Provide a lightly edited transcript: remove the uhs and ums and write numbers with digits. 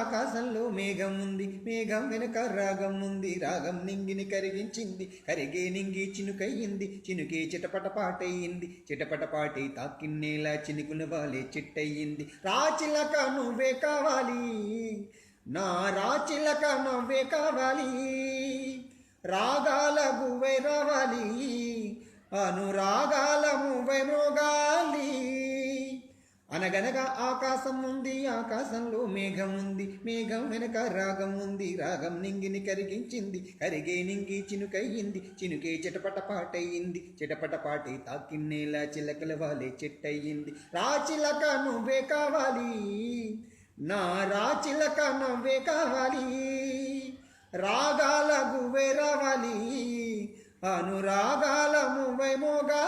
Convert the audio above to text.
ఆకాశంలో మేఘం ఉంది, మేఘం వెనుక రాగం ఉంది, రాగం నింగిని కరిగించింది, కరిగే నింగి చినుకయ్యింది, చినుకే చిటపట పాటయ్యింది, చిటపట పాటి తాకిన్నేలా చినుకుల వాలే చిట్టయ్యింది. రాచిలక నువ్వే కావాలి, నా రాచిలక నువ్వే కావాలి, రాగాల గువ్వై రావాలి, అనురాగాల మువ్వై మోగాలి. అనగనగా ఆకాశం ఉంది, ఆకాశంలో మేఘం ఉంది, మేఘం వెనక రాగం ఉంది, రాగం నింగిని కరిగించింది, కరిగే నింగి చినుకయ్యింది, చినుకే చిటపట పాటయ్యింది, చిటపట పాటి తాకిన్నేలా చిలకల వాలే చెట్టయ్యింది. రాచిలక నువ్వే కావాలి, నా రాచిలక నువ్వే కావాలి, రాగాల గువ్వే రావాలి, అనురాగాల మువ్వై మోగా